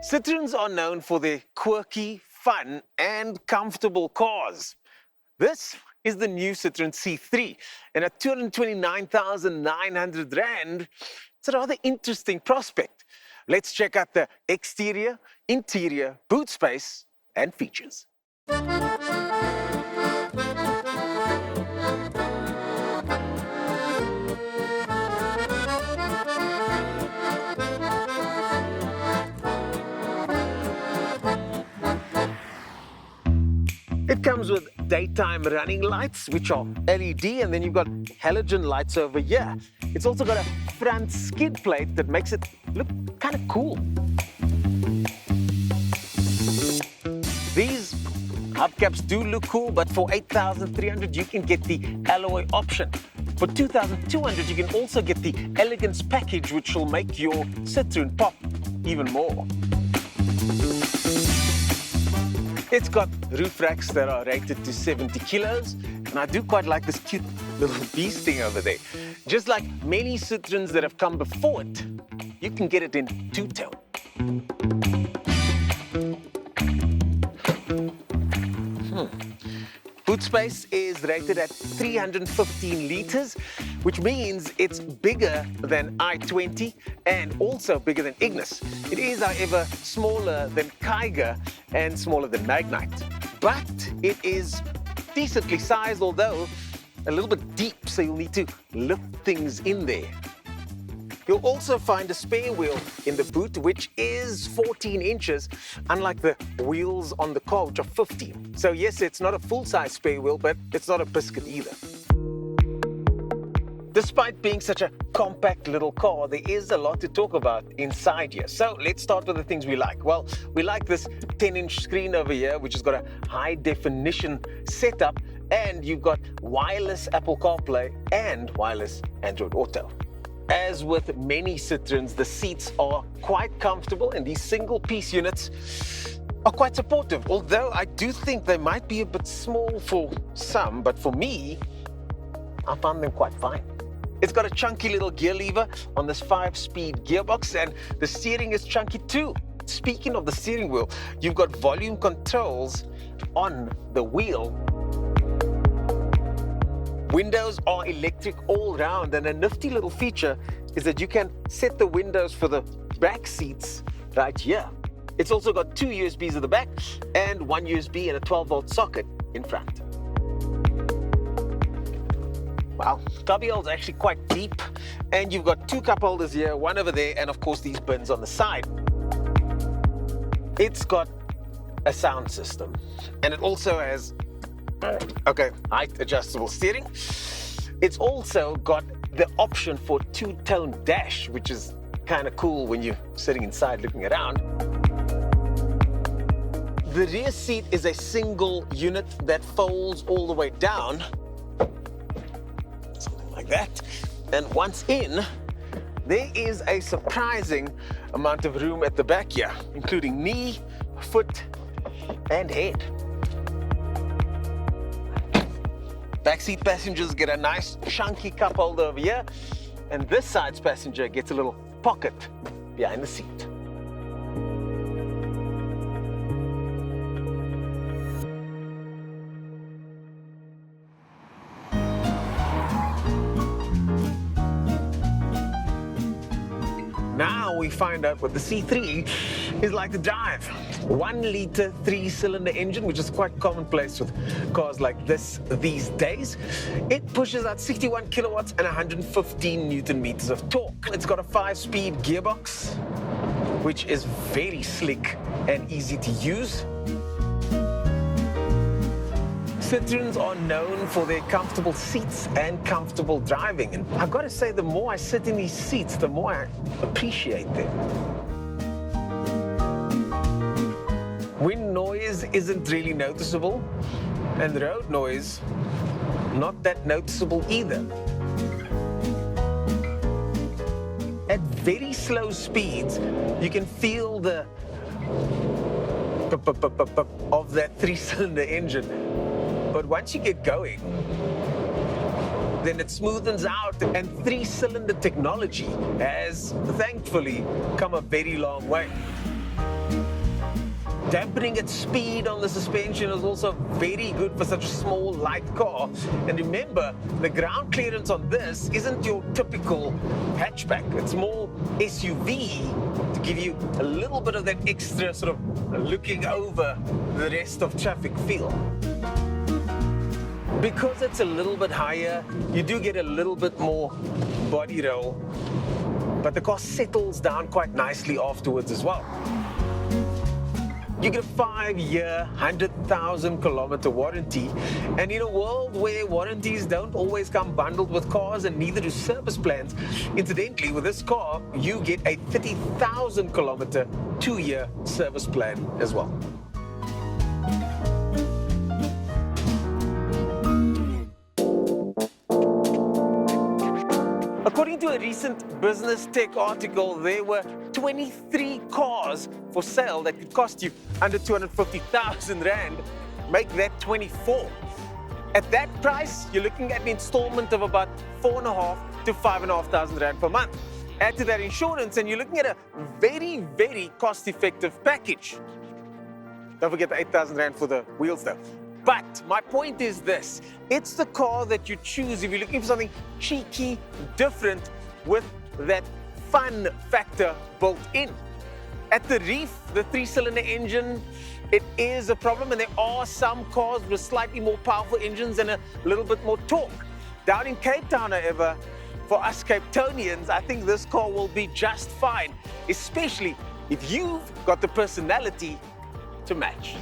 Citroëns are known for their quirky, fun and comfortable cars. This is the new Citroën C3, and at 229,900 Rand, it's a rather interesting prospect. Let's check out the exterior, interior, boot space and features. It comes with daytime running lights, which are LED, and then you've got halogen lights over here. It's also got a front skid plate that makes it look kind of cool. These hubcaps do look cool, but for 8,300 you can get the alloy option. For 2,200 you can also get the elegance package, which will make your Citroën pop even more. It's got roof racks that are rated to 70 kilos, and I do quite like this cute little beast thing over there. Just like many Citroëns that have come before it, you can get it in two-tone. Boot space is rated at 315 litres, which means it's bigger than i20 and also bigger than Ignis. It is, however, smaller than Kiger and smaller than Magnite. But it is decently sized, although a little bit deep, so you'll need to lift things in there. You'll also find a spare wheel in the boot, which is 14 inches, unlike the wheels on the car, which are 15. So yes, it's not a full-size spare wheel, but it's not a biscuit either. Despite being such a compact little car, there is a lot to talk about inside here. So let's start with the things we like. Well, we like this 10-inch screen over here, which has got a high-definition setup, and you've got wireless Apple CarPlay and wireless Android Auto. As with many Citroëns, the seats are quite comfortable, and these single-piece units are quite supportive, although I do think they might be a bit small for some, but for me, I found them quite fine. It's got a chunky little gear lever on this 5-speed gearbox, and the steering is chunky too. Speaking of the steering wheel, you've got volume controls on the wheel. Windows are electric all round, and a nifty little feature is that you can set the windows for the back seats right here. It's also got 2 USBs at the back and 1 USB and a 12-volt socket in front. Wow, cubbyhole's actually quite deep, and you've got 2 cup holders here, one over there, and of course these bins on the side. It's got a sound system, and it also has height adjustable steering. It's also got the option for two-tone dash, which is kind of cool when you're sitting inside looking around. The rear seat is a single unit that folds all the way down, something like that. And once in, there is a surprising amount of room at the back here, including knee, foot, and head. Backseat passengers get a nice chunky cup holder over here, and this side's passenger gets a little pocket behind the seat. Now we find out what the C3 is like to drive. 1-litre 3-cylinder engine, which is quite commonplace with cars like this these days. It pushes out 61 kilowatts and 115 Newton meters of torque. It's got a 5-speed gearbox, which is very slick and easy to use. Citroëns are known for their comfortable seats and comfortable driving. And I've got to say, the more I sit in these seats, the more I appreciate them. Wind noise isn't really noticeable, and road noise, not that noticeable either. At very slow speeds, you can feel the of that 3-cylinder engine. But once you get going, then it smoothens out, and 3-cylinder technology has thankfully come a very long way. Dampening its speed on the suspension is also very good for such a small, light car. And remember, the ground clearance on this isn't your typical hatchback. It's more SUV to give you a little bit of that extra sort of looking over the rest of traffic feel. Because it's a little bit higher, you do get a little bit more body roll, but the car settles down quite nicely afterwards as well. You get a 5-year, 100,000 kilometer warranty. And in a world where warranties don't always come bundled with cars and neither do service plans, incidentally, with this car, you get a 30,000 kilometer 2-year service plan as well. According to a recent Business Tech article, there were 23 cars for sale that could cost you under 250,000 Rand. Make that 24. At that price, you're looking at an installment of about 4,500 to 5,500 Rand per month. Add to that insurance and you're looking at a very, very cost-effective package. Don't forget the 8,000 Rand for the wheels though. But my point is this, it's the car that you choose if you're looking for something cheeky, different, with that fun factor built in. At the reef, the 3-cylinder engine, it is a problem, and there are some cars with slightly more powerful engines and a little bit more torque. Down in Cape Town, however, for us Cape Townians, I think this car will be just fine, especially if you've got the personality to match.